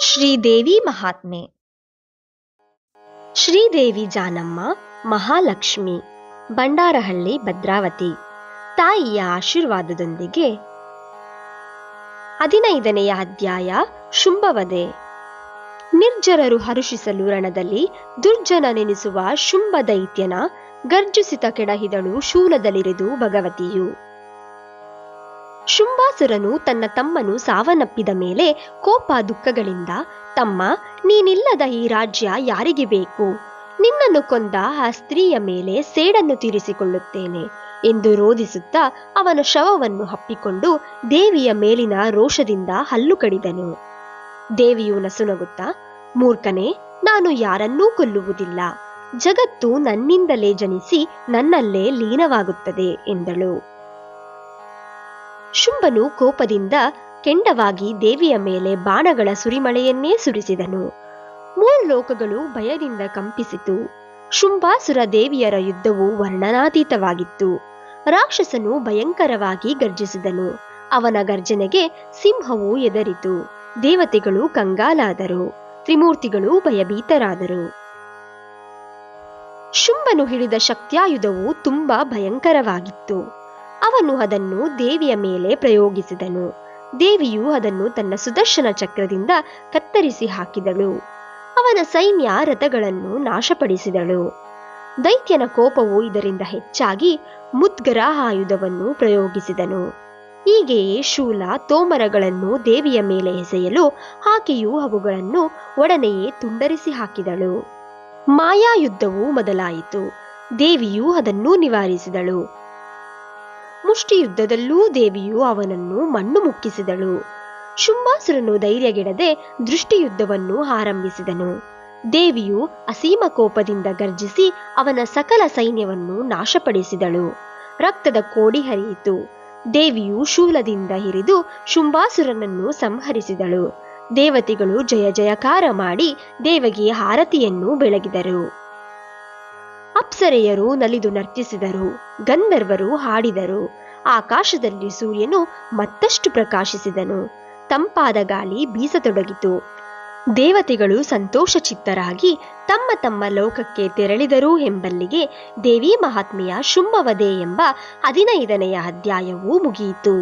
ಶ್ರೀದೇವಿ ಮಹಾತ್ಮೆ. ಶ್ರೀದೇವಿ ಜಾನಮ್ಮ ಮಹಾಲಕ್ಷ್ಮಿ, ಬಂಡಾರಹಳ್ಳಿ ಭದ್ರಾವತಿ. ತಾಯಿಯ ಆಶೀರ್ವಾದದೊಂದಿಗೆ 15ನೆಯ ಅಧ್ಯಾಯ ಶುಂಭವಧೆ. ನಿರ್ಜರರು ಹರುಷಿಸಲು ರಣದಲ್ಲಿ ದುರ್ಜನನೆನಿಸುವ ಶುಂಭ ದೈತ್ಯನ ಗರ್ಜಿಸಿತ ಕೆಡಹಿದಳು ಶೂಲದಲ್ಲಿರಿದು ಭಗವತಿಯು. ಶುಂಭಾಸುರನು ತನ್ನ ತಮ್ಮನು ಸಾವನ್ನಪ್ಪಿದ ಮೇಲೆ ಕೋಪ ದುಃಖಗಳಿಂದ, ತಮ್ಮ, ನೀನಿಲ್ಲದ ಈ ರಾಜ್ಯ ಯಾರಿಗೆ ಬೇಕು? ನಿನ್ನನ್ನು ಕೊಂದ ಆ ಸ್ತ್ರೀಯ ಮೇಲೆ ಸೇಡನ್ನು ತೀರಿಸಿಕೊಳ್ಳುತ್ತೇನೆ ಎಂದು ರೋಧಿಸುತ್ತಾ ಅವನ ಶವವನ್ನು ಹಪ್ಪಿಕೊಂಡು ದೇವಿಯ ಮೇಲಿನ ರೋಷದಿಂದ ಹಲ್ಲು ಕಡಿದನು. ದೇವಿಯು ನಸುನಗುತ್ತಾ, ಮೂರ್ಖನೇ, ನಾನು ಯಾರನ್ನೂ ಕೊಲ್ಲುವುದಿಲ್ಲ. ಜಗತ್ತು ನನ್ನಿಂದಲೇ ಜನಿಸಿ ನನ್ನಲ್ಲೇ ಲೀನವಾಗುತ್ತದೆ ಎಂದಳು. ಶುಂಭನು ಕೋಪದಿಂದ ಕೆಂಡವಾಗಿ ದೇವಿಯ ಮೇಲೆ ಬಾಣಗಳ ಸುರಿಮಳೆಯನ್ನೇ ಸುರಿಸಿದನು. 3 ಲೋಕಗಳು ಭಯದಿಂದ ಕಂಪಿಸಿತು. ಶುಂಭಾಸುರ ದೇವಿಯರ ಯುದ್ಧವು ವರ್ಣನಾತೀತವಾಗಿತ್ತು. ರಾಕ್ಷಸನು ಭಯಂಕರವಾಗಿ ಗರ್ಜಿಸಿದನು. ಅವನ ಗರ್ಜನೆಗೆ ಸಿಂಹವು ಎದರಿತು. ದೇವತೆಗಳು ಕಂಗಾಲಾದರು. ತ್ರಿಮೂರ್ತಿಗಳು ಭಯಭೀತರಾದರು. ಶುಂಭನು ಹಿಡಿದ ಶಕ್ತ್ಯಾಯುಧವು ತುಂಬಾ ಭಯಂಕರವಾಗಿತ್ತು. ಅವನು ಅದನ್ನು ದೇವಿಯ ಮೇಲೆ ಪ್ರಯೋಗಿಸಿದನು. ದೇವಿಯು ಅದನ್ನು ತನ್ನ ಸುದರ್ಶನ ಚಕ್ರದಿಂದ ಕತ್ತರಿಸಿ ಹಾಕಿದಳು. ಅವನ ಸೈನ್ಯ ರಥಗಳನ್ನು ನಾಶಪಡಿಸಿದಳು. ದೈತ್ಯನ ಕೋಪವು ಇದರಿಂದ ಹೆಚ್ಚಾಗಿ ಮುದ್ಗರ ಆಯುಧವನ್ನು ಪ್ರಯೋಗಿಸಿದನು. ಹೀಗೆಯೇ ಶೂಲ ತೋಮರಗಳನ್ನು ದೇವಿಯ ಮೇಲೆ ಎಸೆಯಲು ಆಕೆಯು ಅವುಗಳನ್ನು ಒಡನೆಯೇ ತುಂಡರಿಸಿ ಹಾಕಿದಳು. ಮಾಯಾಯುದ್ಧವು ಮೊದಲಾಯಿತು. ದೇವಿಯು ಅದನ್ನು ನಿವಾರಿಸಿದಳು. ಮುಷ್ಟಿಯುದ್ಧದಲ್ಲೂ ದೇವಿಯು ಅವನನ್ನು ಮಣ್ಣು ಮುಕ್ಕಿಸಿದಳು. ಶುಂಭಾಸುರನು ಧೈರ್ಯಗೆಡದೆ ದೃಷ್ಟಿಯುದ್ಧವನ್ನು ಆರಂಭಿಸಿದನು. ದೇವಿಯು ಅಸೀಮ ಕೋಪದಿಂದ ಗರ್ಜಿಸಿ ಅವನ ಸಕಲ ಸೈನ್ಯವನ್ನು ನಾಶಪಡಿಸಿದಳು. ರಕ್ತದ ಕೋಡಿ ಹರಿಯಿತು. ದೇವಿಯು ಶೂಲದಿಂದ ಹಿರಿದು ಶುಂಭಾಸುರನನ್ನು ಸಂಹರಿಸಿದಳು. ದೇವತೆಗಳು ಜಯ ಜಯಕಾರ ಮಾಡಿ ದೇವಿಗೆ ಆರತಿಯನ್ನು ಬೆಳಗಿದರು. ಅಪ್ಸರೆಯರು ನಲಿದು ನರ್ತಿಸಿದರು. ಗಂಧರ್ವರು ಹಾಡಿದರು. ಆಕಾಶದಲ್ಲಿ ಸೂರ್ಯನು ಮತ್ತಷ್ಟು ಪ್ರಕಾಶಿಸಿದನು. ತಂಪಾದ ಗಾಳಿ ಬೀಸತೊಡಗಿತು. ದೇವತೆಗಳು ಸಂತೋಷಚಿತ್ತರಾಗಿ ತಮ್ಮ ತಮ್ಮ ಲೋಕಕ್ಕೆ ತೆರಳಿದರು ಎಂಬಲ್ಲಿಗೆ ದೇವಿ ಮಹಾತ್ಮೆಯ ಶುಂಭವಧೆ ಎಂಬ 15ನೆಯ ಅಧ್ಯಾಯವೂ ಮುಗಿಯಿತು.